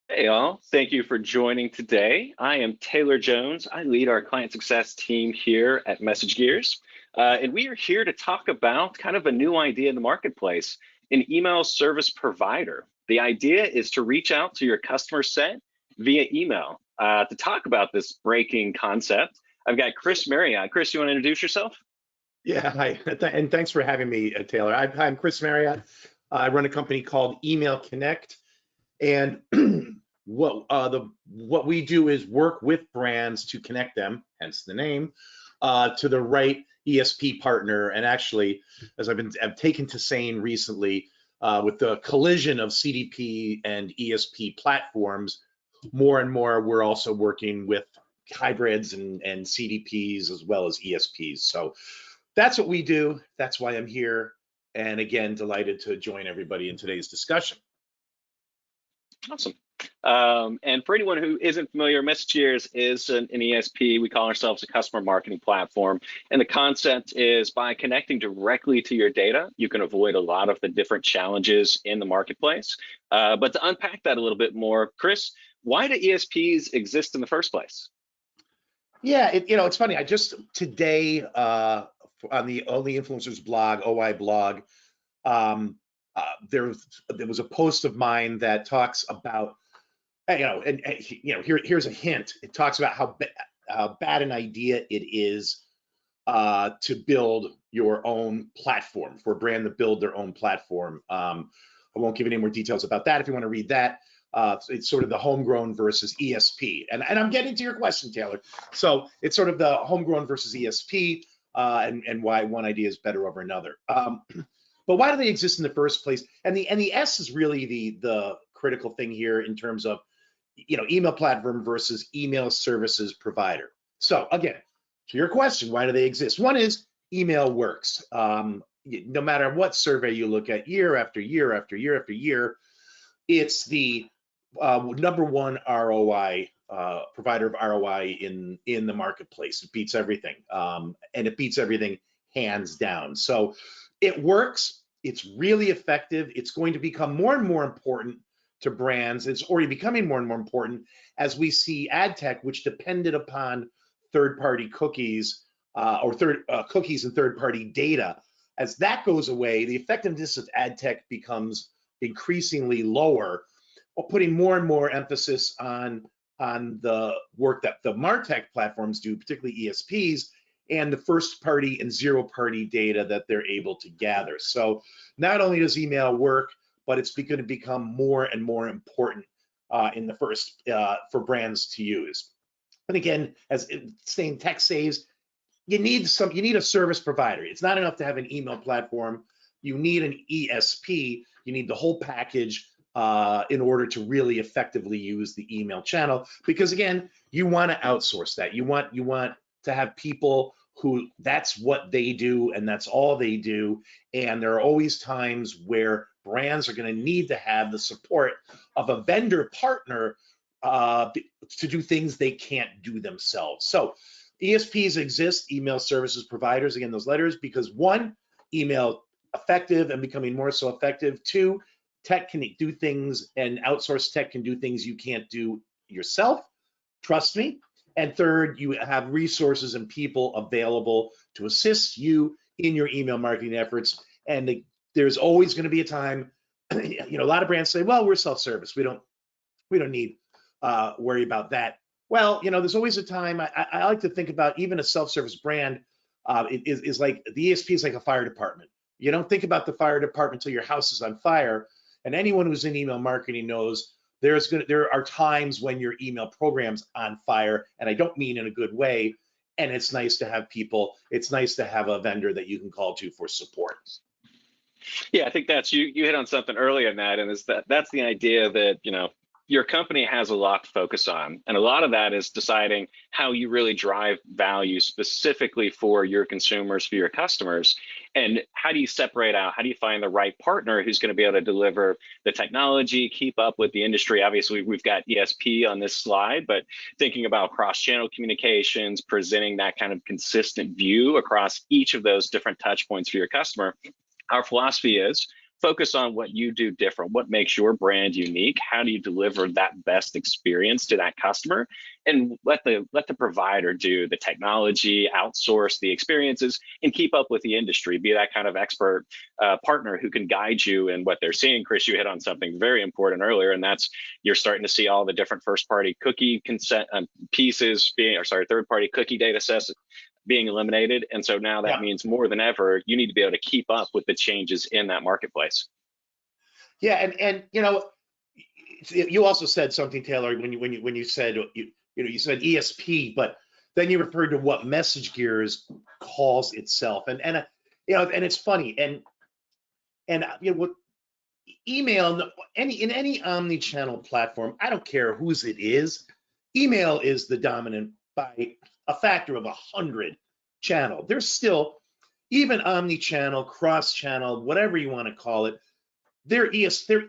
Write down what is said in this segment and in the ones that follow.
Hey all, thank you for joining today. I am Taylor Jones. I lead our client success team here at MessageGears. And we are here to talk about kind of a new idea in the marketplace, an email service provider. The idea is to reach out to your customer set via email. To talk about this breaking concept, I've got Chris Marriott. Chris, you want to introduce yourself? Yeah, hi, and thanks for having me, Taylor. I'm Chris Marriott. I run a company called Email Connect, and what we do is work with brands to connect them, hence the name, to the right ESP partner. And actually, as I've taken to saying recently, with the collision of CDP and ESP platforms, more and more we're also working with hybrids and CDPs as well as ESPs. So that's what we do. That's why I'm here. And again, delighted to join everybody in today's discussion. Awesome. And for anyone who isn't familiar, MessageGears is an ESP. We call ourselves a customer marketing platform. And the concept is by connecting directly to your data, you can avoid a lot of the different challenges in the marketplace. But to unpack that a little bit more, Chris, why do ESPs exist in the first place? Yeah, it's funny. I just today on the Only Influencers blog, OI blog, um, there was a post of mine that talks about, here's a hint. It talks about how bad an idea it is to build your own platform, for a brand to build their own platform. I won't give any more details about that if you want to read that. It's sort of the homegrown versus ESP. And I'm getting to your question, Taylor. So it's sort of the homegrown versus ESP, and why one idea is better over another. But why do they exist in the first place? And the S is really the critical thing here in terms of email platform versus email services provider. So again, to your question, why do they exist? One is email works. No matter what survey you look at, year after year after year after year, it's the number one ROI provider of ROI in the marketplace. It beats everything, and it beats everything hands down. So it works. It's really effective. It's going to become more and more important to brands. It's already becoming more and more important as we see ad tech, which depended upon third-party cookies cookies and third-party data. As that goes away, the effectiveness of ad tech becomes increasingly lower, while putting more and more emphasis on the work that the MarTech platforms do, particularly ESPs, and the first party and zero party data that they're able to gather. So not only does email work, but it's going to become more and more important in the first for brands to use. And again, as same text says, you need a service provider. It's not enough to have an email platform. You need an ESP. You need the whole package in order to really effectively use the email channel. Because again, you want to outsource that. You want to have people who that's what they do and that's all they do. And there are always times where brands are going to need to have the support of a vendor partner to do things they can't do themselves. So ESPs exist, email services providers, again, those letters, because one, email effective and becoming more so effective. Two, tech can do things, and outsourced tech can do things you can't do yourself. Trust me. And third, you have resources and people available to assist you in your email marketing efforts. And there's always going to be a time, a lot of brands say, well, we're self-service. We don't need worry about that. Well, there's always a time. I like to think about even a self-service brand is like the ESP is like a fire department. You don't think about the fire department until your house is on fire. And anyone who's in email marketing knows there are times when your email program's on fire, and I don't mean in a good way. And it's nice to have people. It's nice to have a vendor that you can call to for support. Yeah, I think that's you hit on something earlier in that, and is that's the idea that, your company has a lot to focus on. And a lot of that is deciding how you really drive value specifically for your consumers, for your customers. And how do you separate out, how do you find the right partner who's going to be able to deliver the technology, keep up with the industry? Obviously, we've got ESP on this slide, but thinking about cross-channel communications, presenting that kind of consistent view across each of those different touch points for your customer. Our philosophy is focus on what you do different, what makes your brand unique, how do you deliver that best experience to that customer, and let the provider do the technology, outsource the experiences, and keep up with the industry, be that kind of expert partner who can guide you in what they're seeing. Chris, you hit on something very important earlier, and that's you're starting to see all the different first-party cookie consent pieces being, or sorry, third-party cookie data sets being eliminated. And so now that means more than ever, you need to be able to keep up with the changes in that marketplace. Yeah, and you know, you also said something, Taylor, when you said you said ESP, but then you referred to what MessageGears calls itself, and you know, and it's funny, and you know what, email, in any omni-channel platform, I don't care whose it is, email is the dominant by a factor of 100 channel. There's still, even omni-channel, cross-channel, whatever you want to call it, they're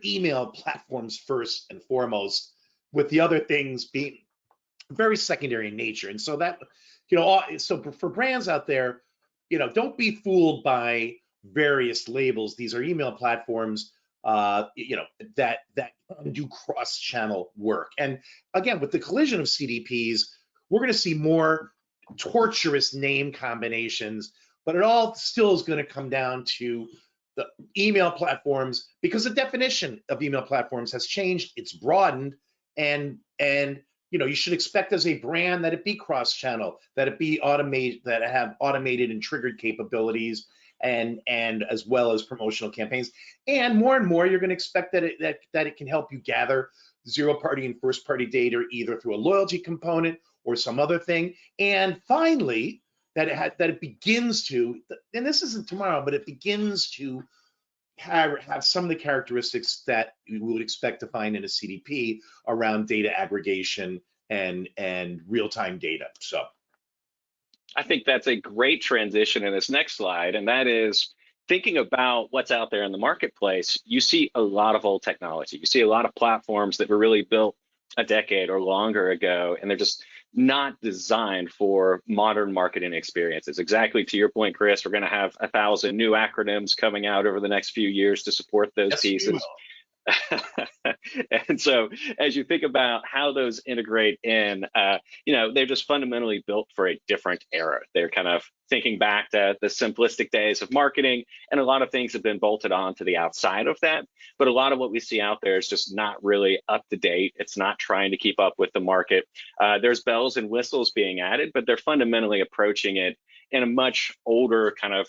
email platforms first and foremost, with the other things being very secondary in nature. And so that, you know, so for brands out there, you know, don't be fooled by various labels. These are email platforms, you know, that do cross-channel work. And again, with the collision of CDPs, we're going to see more torturous name combinations, but it all still is going to come down to the email platforms, because the definition of email platforms has changed. It's broadened, and you know, you should expect as a brand that it be cross-channel, that it be automated, that it have automated and triggered capabilities, and as well as promotional campaigns. And more you're going to expect that it can help you gather zero-party and first-party data, either through a loyalty component or some other thing. And finally, that it begins to, and this isn't tomorrow, but it begins to have some of the characteristics that you would expect to find in a CDP around data aggregation and real-time data. So I think that's a great transition in this next slide, and that is thinking about what's out there in the marketplace. You see a lot of old technology. You see a lot of platforms that were really built a decade or longer ago, and they're just not designed for modern marketing experiences. Exactly to your point, Chris, we're going to have 1,000 new acronyms coming out over the next few years to support those pieces. And so as you think about how those integrate in, you know, they're just fundamentally built for a different era. They're kind of thinking back to the simplistic days of marketing, and a lot of things have been bolted on to the outside of that. But a lot of what we see out there is just not really up to date. It's not trying to keep up with the market. There's bells and whistles being added, but they're fundamentally approaching it in a much older kind of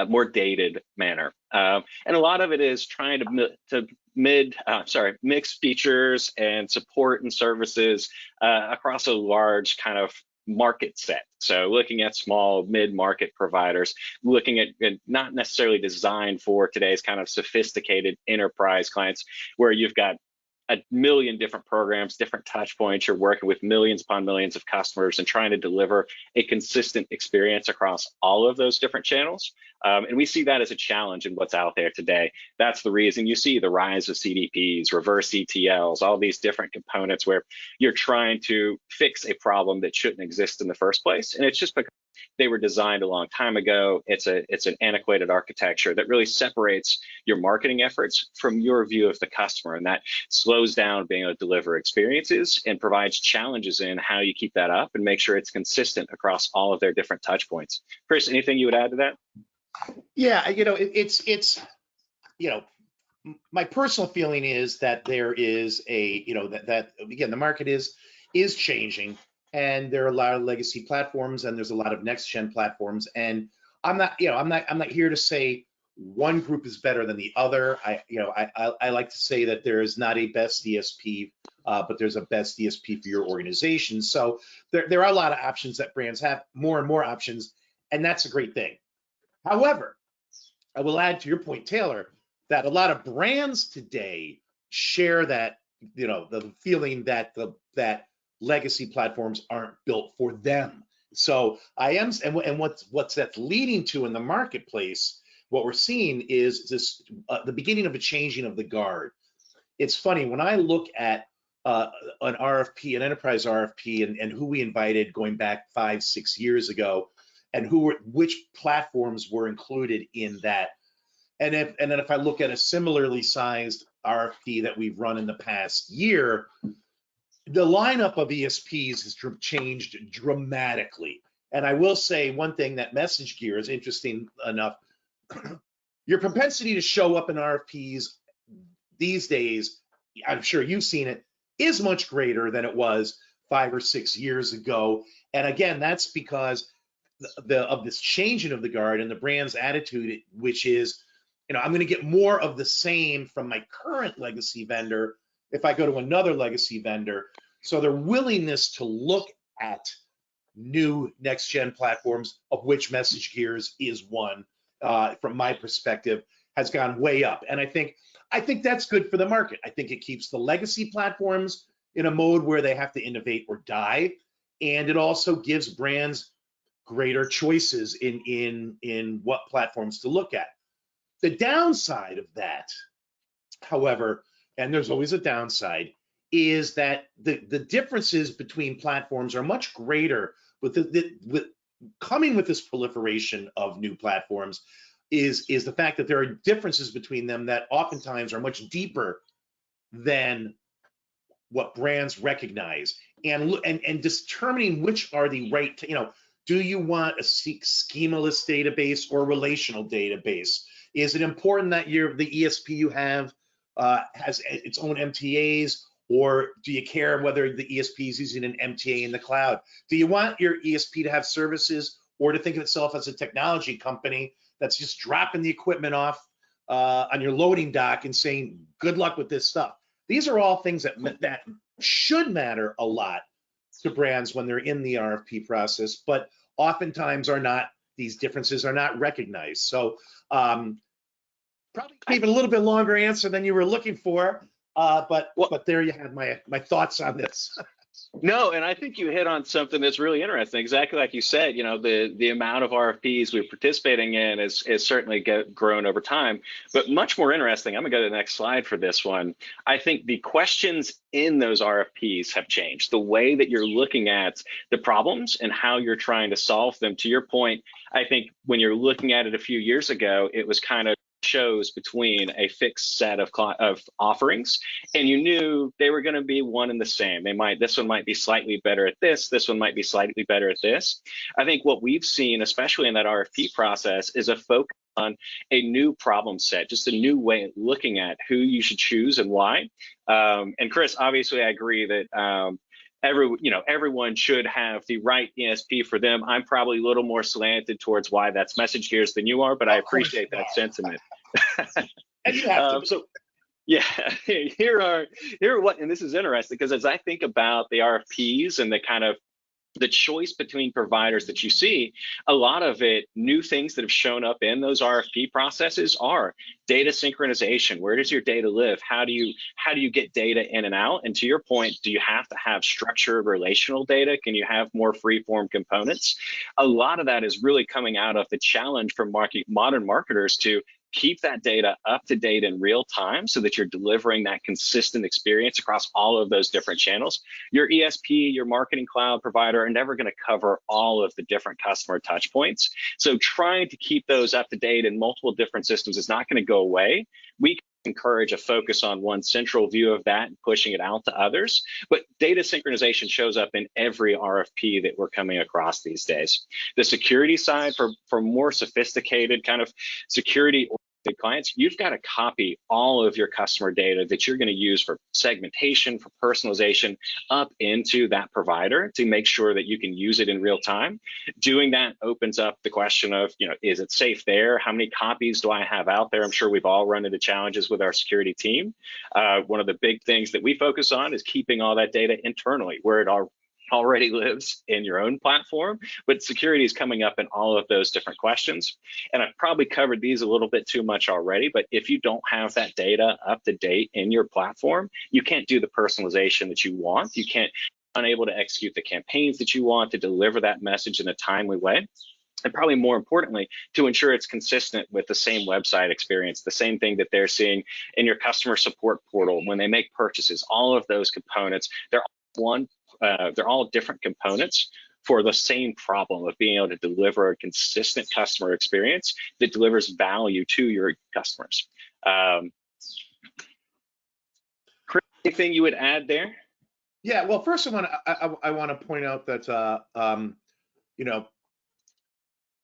more dated manner. And a lot of it is trying to mix features and support and services across a large kind of market set. So looking at small mid-market providers, looking at not necessarily designed for today's kind of sophisticated enterprise clients, where you've got a million different programs, different touch points. You're working with millions upon millions of customers and trying to deliver a consistent experience across all of those different channels. And we see that as a challenge in what's out there today. That's the reason you see the rise of CDPs, reverse ETLs, all these different components where you're trying to fix a problem that shouldn't exist in the first place. And it's just because they were designed a long time ago. It's an antiquated architecture that really separates your marketing efforts from your view of the customer, and that slows down being able to deliver experiences and provides challenges in how you keep that up and make sure it's consistent across all of their different touch points. Chris, anything you would add to that? Yeah, you know, it's you know, my personal feeling is that there is a, you know, that again, the market is changing, and there are a lot of legacy platforms, and there's a lot of next gen platforms. And I'm not here to say one group is better than the other. I like to say that there is not a best ESP, but there's a best ESP for your organization. So there are a lot of options that brands have, more and more options, and that's a great thing. However, I will add to your point, Taylor, that a lot of brands today share that, you know, the feeling that that legacy platforms aren't built for them. So and what's that's leading to in the marketplace, what we're seeing is this the beginning of a changing of the guard. It's funny when I look at an RFP, an enterprise RFP, and who we invited going back 5-6 years ago, and which platforms were included in that. And then if I look at a similarly sized RFP that we've run in the past year, the lineup of ESPs has changed dramatically. And I will say one thing that MessageGears, interesting enough, your propensity to show up in RFPs these days, I'm sure you've seen it, is much greater than it was 5 or 6 years ago. And again, that's because of this changing of the guard and the brand's attitude, which is, I'm going to get more of the same from my current legacy vendor if I go to another legacy vendor. So their willingness to look at new next-gen platforms, of which MessageGears is one, from my perspective, has gone way up. And I think that's good for the market. I think it keeps the legacy platforms in a mode where they have to innovate or die, and it also gives brands greater choices in what platforms to look at. The downside of that, however, and there's always a downside, is that the differences between platforms are much greater with coming with this proliferation of new platforms is the fact that there are differences between them that oftentimes are much deeper than what brands recognize, and determining which are the right, do you want a schemaless database or relational database? Is it important that the ESP you have has its own MTAs, or do you care whether the ESP is using an MTA in the cloud? Do you want your ESP to have services, or to think of itself as a technology company that's just dropping the equipment off on your loading dock and saying, good luck with this stuff? These are all things that should matter a lot to brands when they're in the RFP process, but oftentimes are not. These differences are not recognized. So probably gave it a little bit longer answer than you were looking for, but there you have my thoughts on this. No, and I think you hit on something that's really interesting. Exactly like you said, the amount of RFPs we're participating in is certainly grown over time. But much more interesting, I'm going to go to the next slide for this one. I think the questions in those RFPs have changed. The way that you're looking at the problems and how you're trying to solve them. To your point, I think when you're looking at it a few years ago, it was kind of chose between a fixed set of offerings, and you knew they were going to be one and the same. This one might be slightly better at this one might be slightly better at this. I think what we've seen, especially in that RFP process, is a focus on a new problem set, just a new way of looking at who you should choose and why. And Chris, obviously I agree that everyone should have the right ESP for them. I'm probably a little more slanted towards why that's MessageGears than you are, but I appreciate that sentiment. And you have to. So yeah, and this is interesting because as I think about the RFPs and the choice between providers that you see, a lot of it, new things that have shown up in those RFP processes are data synchronization. Where does your data live? How do you get data in and out? And to your point, do you have to have structured relational data? Can you have more free-form components? A lot of that is really coming out of the challenge for modern marketers to keep that data up to date in real time so that you're delivering that consistent experience across all of those different channels. Your ESP, your marketing cloud provider are never going to cover all of the different customer touch points. So trying to keep those up to date in multiple different systems is not going to go away. We encourage a focus on one central view of that and pushing it out to others. But data synchronization shows up in every RFP that we're coming across these days. The security side, for more sophisticated kind of security clients, you've got to copy all of your customer data that you're going to use for segmentation, for personalization, up into that provider to make sure that you can use it in real time. Doing that opens up the question of, is it safe there? How many copies do I have out there? I'm sure we've all run into challenges with our security team. One of the big things that we focus on is keeping all that data internally, where it already lives in your own platform, but security is coming up in all of those different questions. And I've probably covered these a little bit too much already, but if you don't have that data up to date in your platform, you can't do the personalization that you want. You can't, unable to execute the campaigns that you want to deliver that message in a timely way. And probably more importantly, to ensure it's consistent with the same website experience, the same thing that they're seeing in your customer support portal when they make purchases. All of those components, they're all different components, for the same problem of being able to deliver a consistent customer experience that delivers value to your customers. Chris, anything you would add there? Yeah, well, first I want to point out that you know,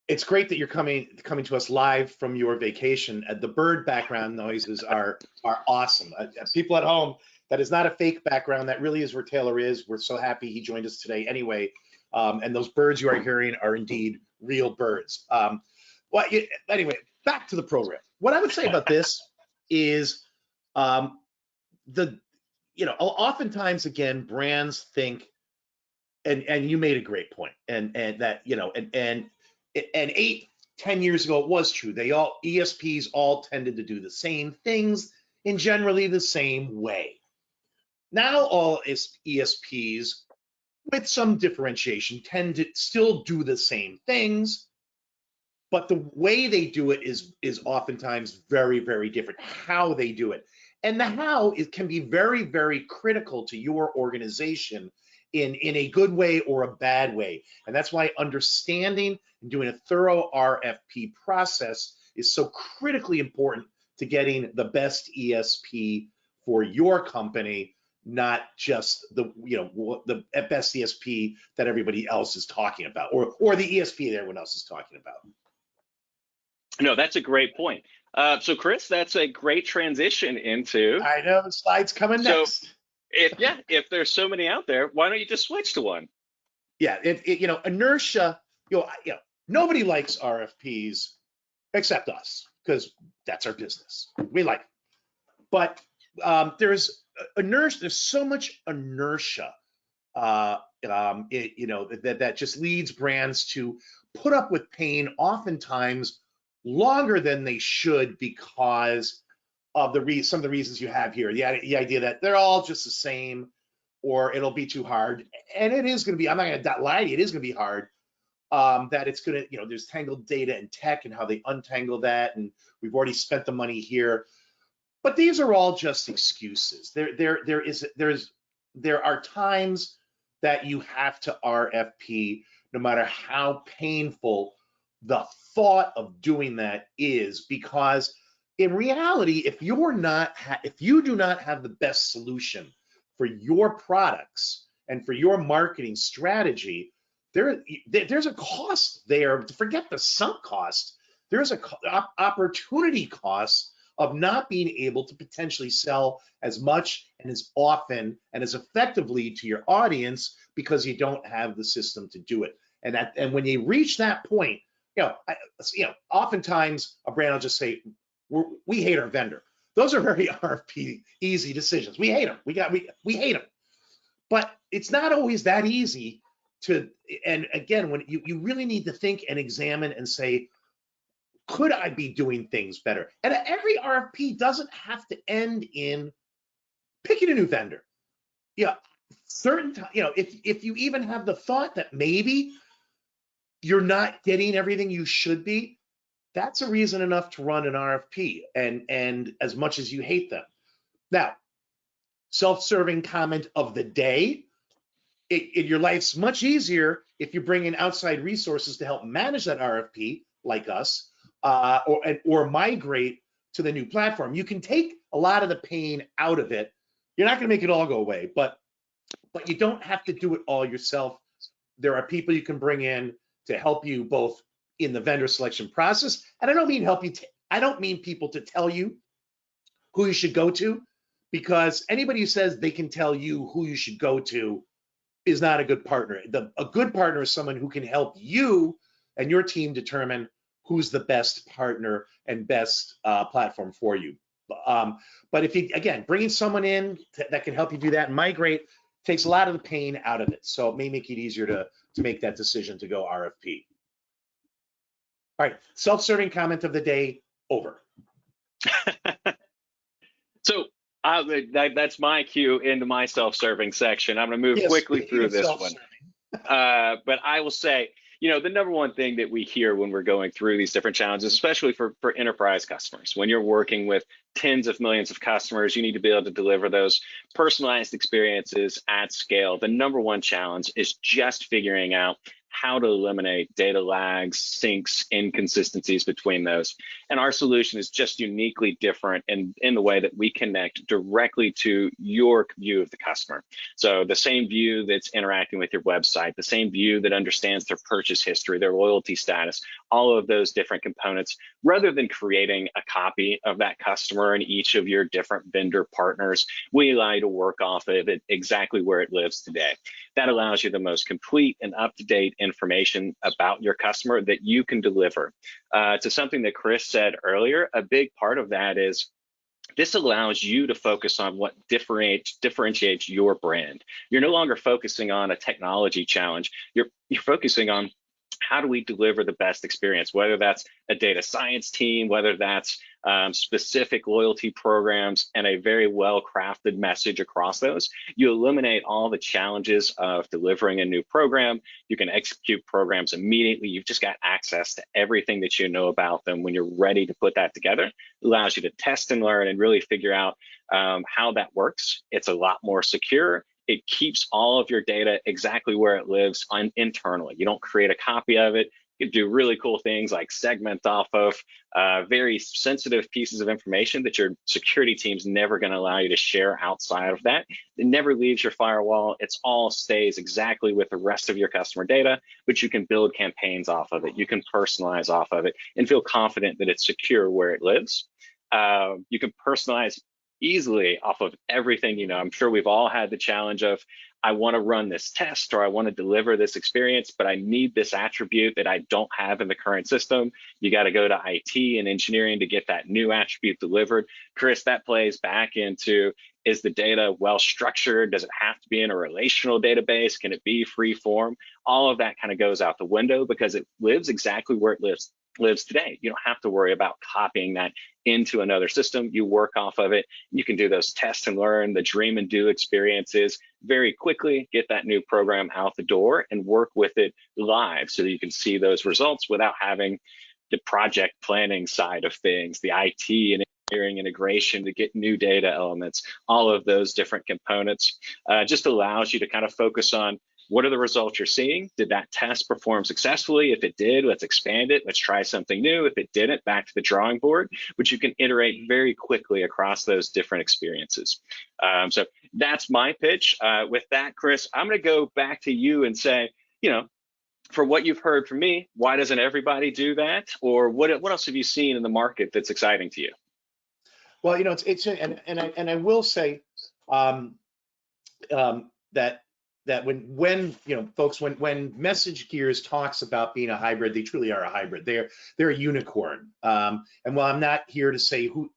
it's great that you're coming to us live from your vacation. The bird background noises are awesome. People at home, that is not a fake background. That really is where Taylor is. We're so happy he joined us today anyway. And those birds you are hearing are indeed real birds. Anyway, back to the program. What I would say about this is oftentimes, again, brands think, and you made a great point, and that, and 8-10 years ago, it was true. ESPs all tended to do the same things in generally the same way. Now all ESPs, with some differentiation, tend to still do the same things, but the way they do it is oftentimes very, very different. How they do it, and the how, it can be very, very critical to your organization in a good way or a bad way. And that's why understanding and doing a thorough RFP process is so critically important to getting the best ESP for your company, not just the best ESP that everybody else is talking about, or the ESP that everyone else is talking about. No, that's a great point. So Chris, that's a great transition into. I know the slide's coming next. If there's so many out there, why don't you just switch to one? Yeah, inertia. Nobody likes RFPs except us, because that's our business. We like it. But there's inertia. There's so much inertia, that just leads brands to put up with pain, oftentimes longer than they should, because of some of the reasons you have here. The idea that they're all just the same, or it'll be too hard. And it is going to be, I'm not going to lie to you, it is going to be hard. That it's going to, there's tangled data and tech and how they untangle that. And we've already spent the money here. But these are all just excuses. There are times that you have to RFP, no matter how painful the thought of doing that is, because in reality, if you do not have the best solution for your products and for your marketing strategy, there's a cost there. Forget the sunk cost. There's a opportunity cost of not being able to potentially sell as much and as often and as effectively to your audience, because you don't have the system to do it. And when you reach that point, oftentimes a brand will just say, we hate our vendor. Those are very RFP easy decisions. We hate them. We hate them. But it's not always that easy to. And again, when you really need to think and examine and say, could I be doing things better? And every RFP doesn't have to end in picking a new vendor. If you even have the thought that maybe you're not getting everything you should be, that's a reason enough to run an RFP, and as much as you hate them. Now, self-serving comment of the day, your life's much easier if you bring in outside resources to help manage that RFP, like us, or migrate to the new platform. You can take a lot of the pain out of it. You're not going to make it all go away, but you don't have to do it all yourself. There are people you can bring in to help you both in the vendor selection process. And I don't mean help you. I don't mean people to tell you who you should go to, because anybody who says they can tell you who you should go to is not a good partner. A good partner is someone who can help you and your team determine who's the best partner and best platform for you. But if you, again, bringing someone in that can help you do that and migrate takes a lot of the pain out of it. So it may make it easier to make that decision to go RFP. All right, self-serving comment of the day, over. So that's my cue into my self-serving section. I'm going to move quickly through this one. But I will say, the number one thing that we hear when we're going through these different challenges, especially for enterprise customers, when you're working with tens of millions of customers, you need to be able to deliver those personalized experiences at scale. The number one challenge is just figuring out how to eliminate data lags, syncs, inconsistencies between those. And our solution is just uniquely different in the way that we connect directly to your view of the customer. So the same view that's interacting with your website, the same view that understands their purchase history, their loyalty status, all of those different components, rather than creating a copy of that customer in each of your different vendor partners, we allow you to work off of it exactly where it lives today. That allows you the most complete and up-to-date information about your customer that you can deliver. To something that Chris said earlier, a big part of that is this allows you to focus on what differentiates your brand. You're no longer focusing on a technology challenge. You're focusing on how do we deliver the best experience, whether that's a data science team, whether that's specific loyalty programs and a very well-crafted message across those. You eliminate all the challenges of delivering a new program. You can execute programs immediately. You've just got access to everything that you know about them when you're ready to put that together. It allows you to test and learn and really figure out how that works. It's a lot more secure. It keeps all of your data exactly where it lives internally. You don't create a copy of it. You can do really cool things like segment off of very sensitive pieces of information that your security team's never going to allow you to share outside of that. It never leaves your firewall. It's all stays exactly with the rest of your customer data, but you can build campaigns off of it. You can personalize off of it and feel confident that it's secure where it lives. You can personalize easily off of everything. You know, I'm sure we've all had the challenge of, I want to run this test or I want to deliver this experience, but I need this attribute that I don't have in the current system. You got to go to IT and engineering to get that new attribute delivered. Chris, that plays back into, is the data well structured? Does it have to be in a relational database? Can it be free form? All of that kind of goes out the window because it lives exactly where it lives today. You don't have to worry about copying that into another system. You work off of it. You can do those test and learn, the dream and do experiences very quickly, get that new program out the door and work with it live so that you can see those results without having the project planning side of things, the IT and engineering integration to get new data elements, all of those different components. Just allows you to kind of focus on, what are the results you're seeing? Did that test perform successfully? If it did, let's expand it. Let's try something new. If it didn't, back to the drawing board, which you can iterate very quickly across those different experiences. So that's my pitch. With that, Chris, I'm going to go back to you and say, you know, for what you've heard from me, why doesn't everybody do that? Or what else have you seen in the market that's exciting to you? Well, you know, I will say that when you know, folks, when MessageGears talks about being a hybrid, they truly are a hybrid. They're a unicorn. And while I'm not here to say who's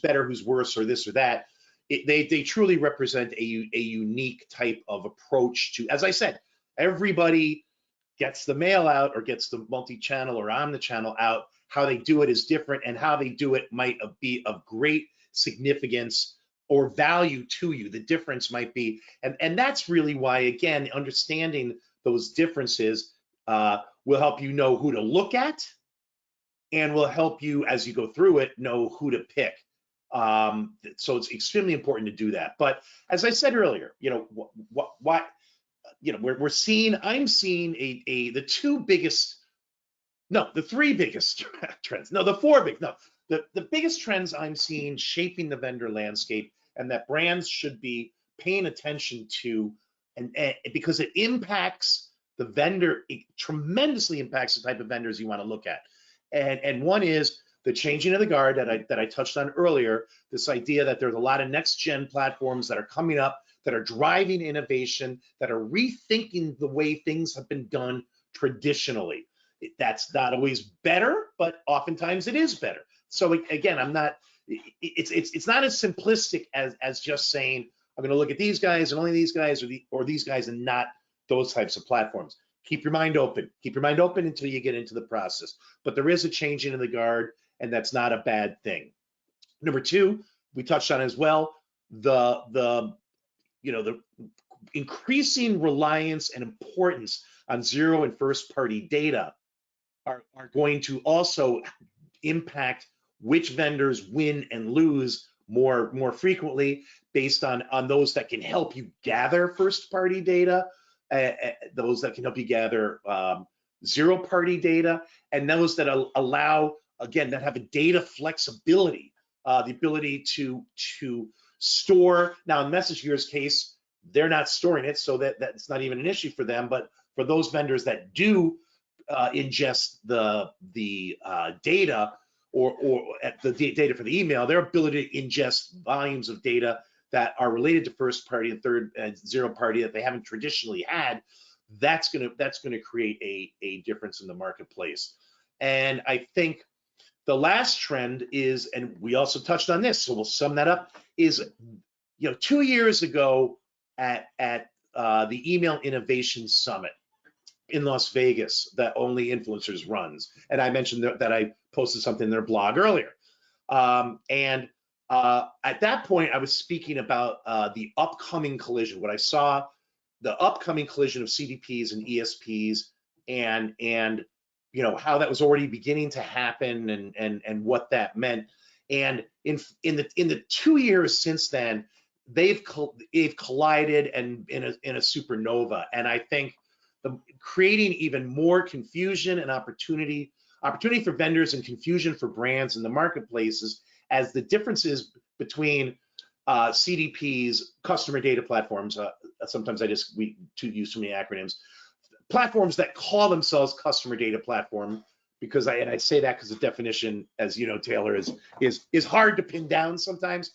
better, who's worse, or this or that, they truly represent a unique type of approach to, as I said, everybody gets the mail out or gets the multi-channel or omni-channel out. How they do it is different, and how they do it might be of great significance or value to you. The difference might be, and that's really why, again, understanding those differences will help you know who to look at, and will help you as you go through it know who to pick. So it's extremely important to do that. But as I said earlier, you know, what you know, I'm seeing the three biggest trends. No, the four big. No, the biggest trends I'm seeing shaping the vendor landscape, and that brands should be paying attention to, and because it impacts the vendor, it tremendously impacts the type of vendors you want to look at. And one is the changing of the guard that I touched on earlier. This idea that there's a lot of next gen platforms that are coming up that are driving innovation, that are rethinking the way things have been done traditionally. That's not always better, but oftentimes it is better. So again, it's not as simplistic as just saying, I'm going to look at these guys and only these guys, or these guys and not those types of platforms. Keep your mind open. Keep your mind open until you get into the process. But there is a changing of the guard, and that's not a bad thing. Number two, we touched on as well, the increasing reliance and importance on zero and first party data are going to also impact which vendors win and lose more frequently, based on those that can help you gather first party data, those that can help you gather zero-party data, and those that allow, again, that have a data flexibility, the ability to store. Now, in MessageGears' case, they're not storing it, so that's not even an issue for them. But for those vendors that do ingest the data or the data for the email, their ability to ingest volumes of data that are related to first party and third and zero party that they haven't traditionally had, that's gonna create a difference in the marketplace. And I think the last trend is, and we also touched on this, so we'll sum that up, is 2 years ago at the Email Innovation Summit in Las Vegas that Only Influencers runs, and I mentioned that I posted something in their blog earlier. At that point, I was speaking about the upcoming collision, what I saw, the upcoming collision of CDPs and ESPs, and how that was already beginning to happen, and what that meant. And in the 2 years since then, they've collided and in a supernova. And I think creating even more confusion and opportunity for vendors and confusion for brands in the marketplaces, as the differences between CDPs, customer data platforms. Sometimes we use too many acronyms. Platforms that call themselves customer data platform, because I say that because the definition, as you know, Taylor, is hard to pin down sometimes.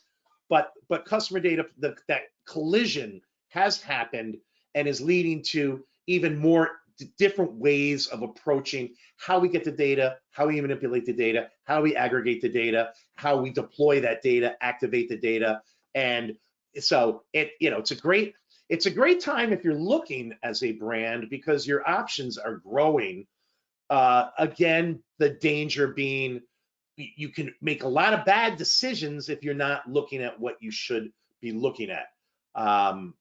But customer data, that collision has happened and is leading to even more different ways of approaching how we get the data, how we manipulate the data, how we aggregate the data, how we deploy that data, activate the data. And so it's a great time if you're looking as a brand, because your options are growing. Again, the danger being you can make a lot of bad decisions if you're not looking at what you should be looking at. Again,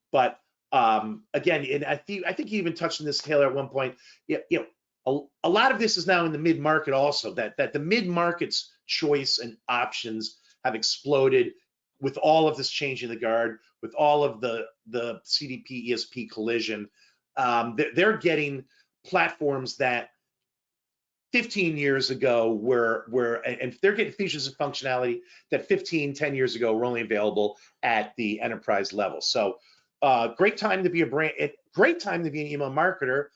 and I think you even touched on this, Taylor, at one point. A lot of this is now in the mid-market also, that the mid-market's choice and options have exploded with all of this changing the guard, with all of the CDP ESP collision. They're getting platforms that 15 years ago and they're getting features and functionality that 10 years ago were only available at the enterprise level. So great time to be a brand, great time to be an email marketer,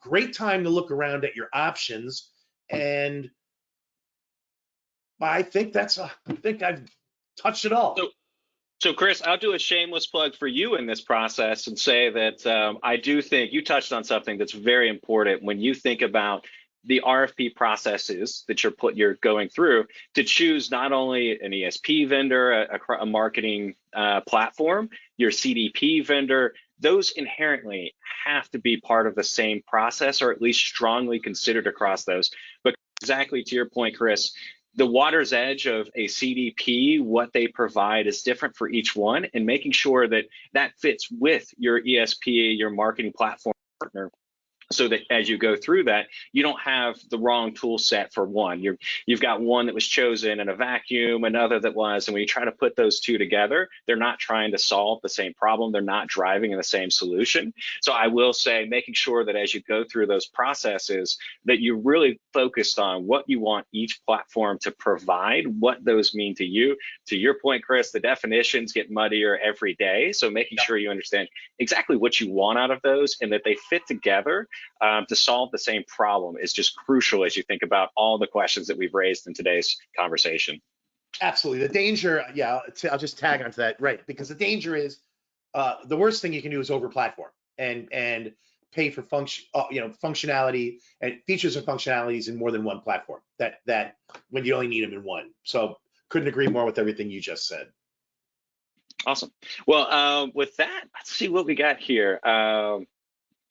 great time to look around at your options. And I think I've touched it all. So Chris, I'll do a shameless plug for you in this process and say that I do think you touched on something that's very important when you think about the RFP processes that you're going through, to choose not only an ESP vendor, a marketing platform, your CDP vendor. Those inherently have to be part of the same process, or at least strongly considered across those. But exactly to your point, Chris, the water's edge of a CDP, what they provide is different for each one, and making sure that that fits with your ESP, your marketing platform partner, so that as you go through that, you don't have the wrong tool set for one. You've got one that was chosen in a vacuum, another that was, and when you try to put those two together, they're not trying to solve the same problem. They're not driving in the same solution. So I will say, making sure that as you go through those processes, that you're really focused on what you want each platform to provide, what those mean to you. To your point, Chris, the definitions get muddier every day. So making sure you understand exactly what you want out of those and that they fit together to solve the same problem is just crucial as you think about all the questions that we've raised in today's conversation. Absolutely. The danger, I'll just tag onto that, right? Because the danger is the worst thing you can do is over platform and pay for functionality and features and functionalities in more than one platform, that when you only need them in one. So couldn't agree more with everything you just said. Awesome. Well, with that, let's see what we got here.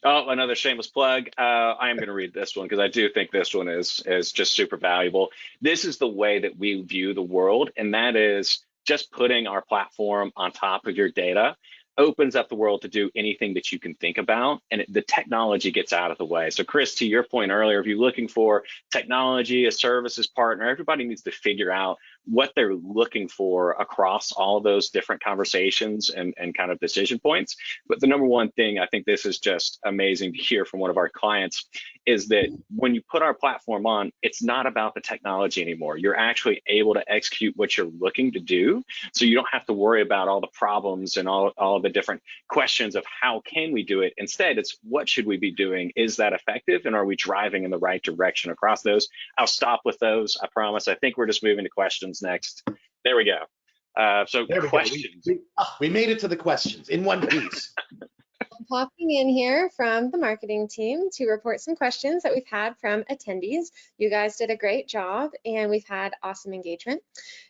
Oh, another shameless plug. I am going to read this one because I do think this one is just super valuable. This is the way that we view the world, and that is just putting our platform on top of your data. opens up the world to do anything that you can think about, and the technology gets out of the way. So Chris, to your point earlier, if you're looking for technology, a services partner, everybody needs to figure out what they're looking for across all of those different conversations and kind of decision points. But the number one thing, I think this is just amazing to hear from one of our clients, is that when you put our platform on, it's not about the technology anymore. You're actually able to execute what you're looking to do. So you don't have to worry about all the problems and all of the different questions of how can we do it. Instead, it's what should we be doing? Is that effective? And are we driving in the right direction across those? I'll stop with those, I promise. I think we're just moving to questions next. There we go. So There we questions. go. We made it to the questions in one piece. I'm popping in here from the marketing team to report some questions that we've had from attendees. You guys did a great job and we've had awesome engagement.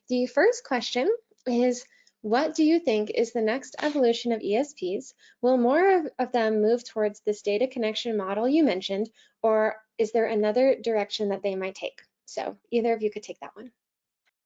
The first question is, what do you think is the next evolution of ESPs? Will more of them move towards this data connection model you mentioned, or is there another direction that they might take? So either of you could take that one.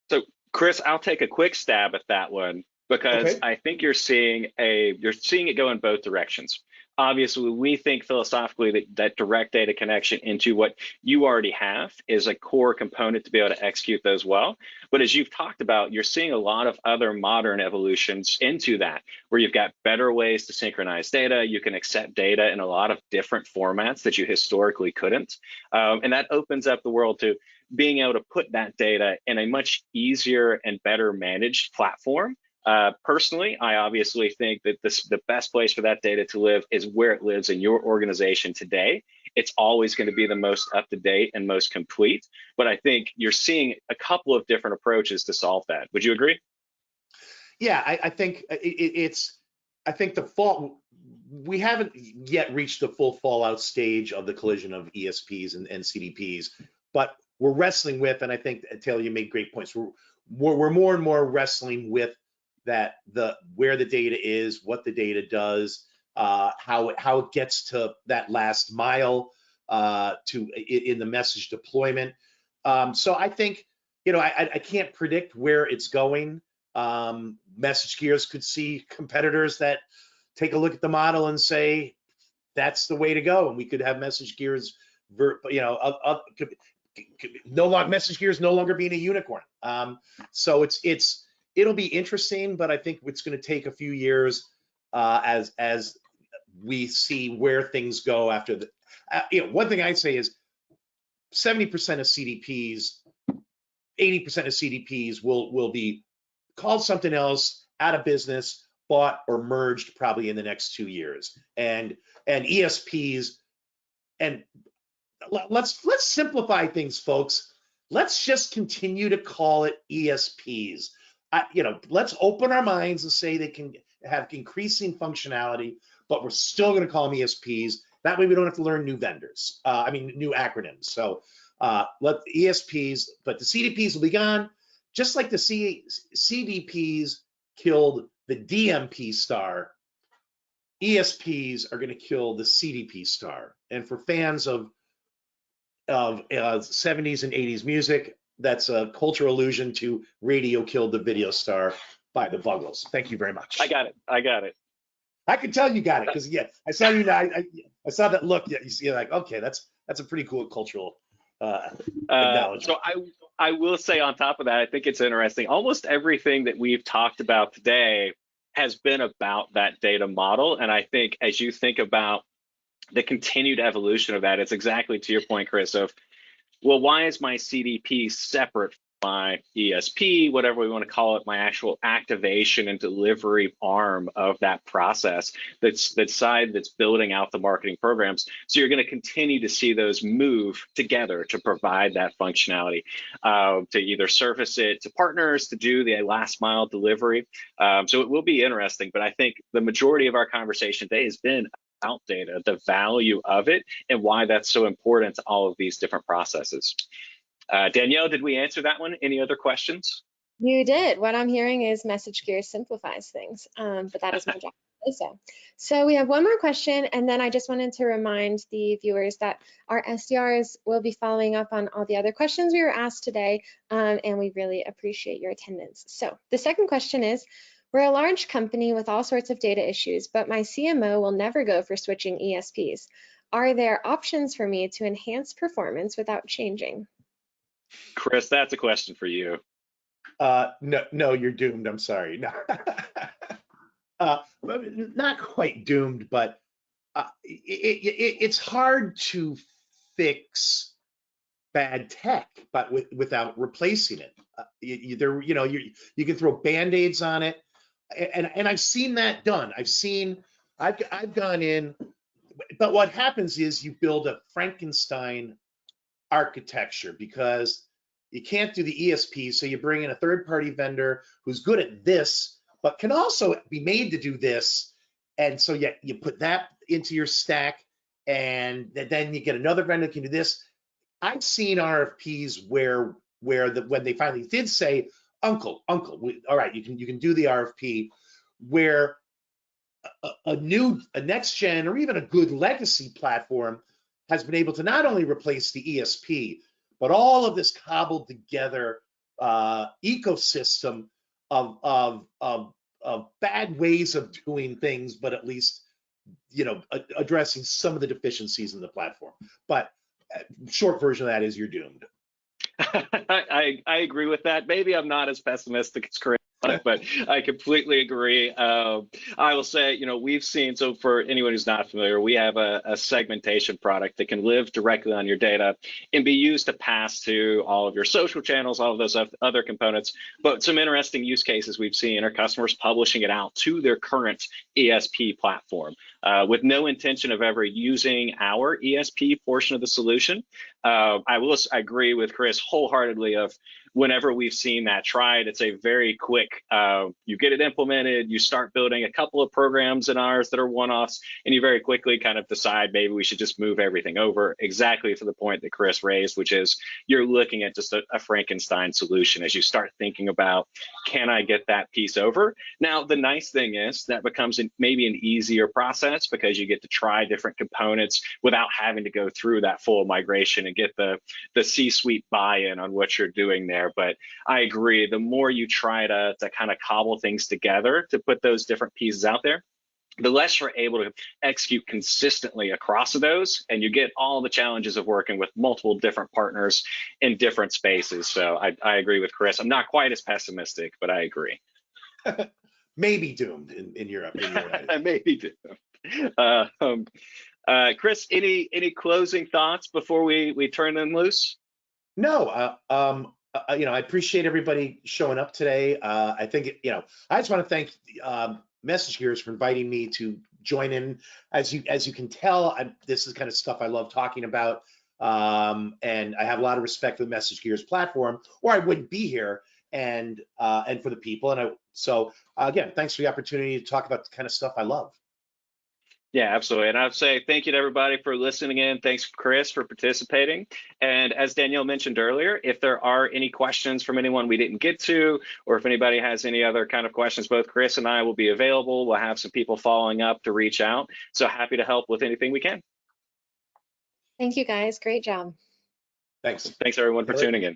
So Chris, I'll take a quick stab at that one, because Okay. I think you're seeing it go in both directions. Obviously, we think philosophically that direct data connection into what you already have is a core component to be able to execute those well. But as you've talked about, you're seeing a lot of other modern evolutions into that, where you've got better ways to synchronize data. You can accept data in a lot of different formats that you historically couldn't. And that opens up the world to being able to put that data in a much easier and better managed platform. Personally, I obviously think that the best place for that data to live is where it lives in your organization today. It's always going to be the most up-to-date and most complete, but I think you're seeing a couple of different approaches to solve that. Would you agree? Yeah, I think I think we haven't yet reached the full fallout stage of the collision of ESPs and CDPs, but we're wrestling with, and I think, Taylor, you made great points. We're more and more wrestling with that, where the data is, what the data does, how it gets to that last mile in the message deployment. So I think, I can't predict where it's going. MessageGears could see competitors that take a look at the model and say that's the way to go, and we could have MessageGears, MessageGears no longer being a unicorn. So it'll be interesting, but I think it's going to take a few years as we see where things go after the. One thing I'd say is 70% of CDPs, 80% of CDPs will be called something else, out of business, bought or merged probably in the next 2 years. And ESPs, and let's simplify things, folks. Let's just continue to call it ESPs. Let's open our minds and say they can have increasing functionality, but we're still going to call them ESPs. That way we don't have to learn new vendors. New acronyms. So let ESPs, but the CDPs will be gone. Just like the CDPs killed the DMP star, ESPs are going to kill the CDP star. And for fans of 70s and 80s music, that's a cultural allusion to Radio Killed the Video Star by the Buggles. Thank you very much. I got it. I can tell you got it, because I saw you. I saw that look. Yeah, you're like, okay, that's a pretty cool cultural acknowledgement. So I will say, on top of that, I think it's interesting. Almost everything that we've talked about today has been about that data model. And I think as you think about the continued evolution of that, it's exactly to your point, Chris, of, well, why is my CDP separate from my ESP, whatever we want to call it, my actual activation and delivery arm of that process, that's building out the marketing programs. So you're going to continue to see those move together to provide that functionality, to either surface it to partners to do the last mile delivery. So it will be interesting, but I think the majority of our conversation today has been about data, the value of it, and why that's so important to all of these different processes. Danielle, did we answer that one? Any other questions? You did. What I'm hearing is MessageGears simplifies things, but that is my job to say so. So we have one more question, and then I just wanted to remind the viewers that our SDRs will be following up on all the other questions we were asked today, and we really appreciate your attendance. So the second question is, We're a large company with all sorts of data issues, but my CMO will never go for switching ESPs. Are there options for me to enhance performance without changing? Chris, that's a question for you. No, you're doomed. I'm sorry. No. Not quite doomed, but it's hard to fix bad tech, but without replacing it. You can throw band-aids on it, and I've seen that done. I've gone in, but what happens is you build a Frankenstein architecture because you can't do the ESP, so you bring in a third-party vendor who's good at this, but can also be made to do this, and so you put that into your stack, and then you get another vendor that can do this. I've seen RFPs where when they finally did say, Uncle, all right, you can do the RFP, where a next gen or even a good legacy platform has been able to not only replace the ESP, but all of this cobbled together ecosystem of bad ways of doing things, but at least addressing some of the deficiencies in the platform. But short version of that is you're doomed. I agree with that. Maybe I'm not as pessimistic as Chris, but I completely agree. I will say, we've seen, so for anyone who's not familiar, we have a segmentation product that can live directly on your data and be used to pass to all of your social channels, all of those other components. But some interesting use cases we've seen are customers publishing it out to their current ESP platform with no intention of ever using our ESP portion of the solution. I agree with Chris wholeheartedly of whenever we've seen that tried, it's a very quick, you get it implemented, you start building a couple of programs in ours that are one-offs, and you very quickly kind of decide maybe we should just move everything over, exactly for the point that Chris raised, which is you're looking at just a Frankenstein solution as you start thinking about, can I get that piece over? Now, the nice thing is that becomes maybe an easier process because you get to try different components without having to go through that full migration and get the C-suite buy-in on what you're doing there. But I agree, the more you try to kind of cobble things together to put those different pieces out there, the less you're able to execute consistently across those, and you get all the challenges of working with multiple different partners in different spaces. So I agree with Chris. I'm not quite as pessimistic, but I agree. Maybe doomed in Europe. Maybe doomed. Chris, any closing thoughts before we turn them loose? No, I appreciate everybody showing up today. I think, I just want to thank MessageGears for inviting me to join in. As you can tell, this is the kind of stuff I love talking about, and I have a lot of respect for the MessageGears platform, or I wouldn't be here, and for the people. And so again, thanks for the opportunity to talk about the kind of stuff I love. Yeah, absolutely. And I'd say thank you to everybody for listening in. Thanks, Chris, for participating. And as Danielle mentioned earlier, if there are any questions from anyone we didn't get to, or if anybody has any other kind of questions, both Chris and I will be available. We'll have some people following up to reach out. So happy to help with anything we can. Thank you, guys. Great job. Thanks. Thanks, everyone, for tuning in.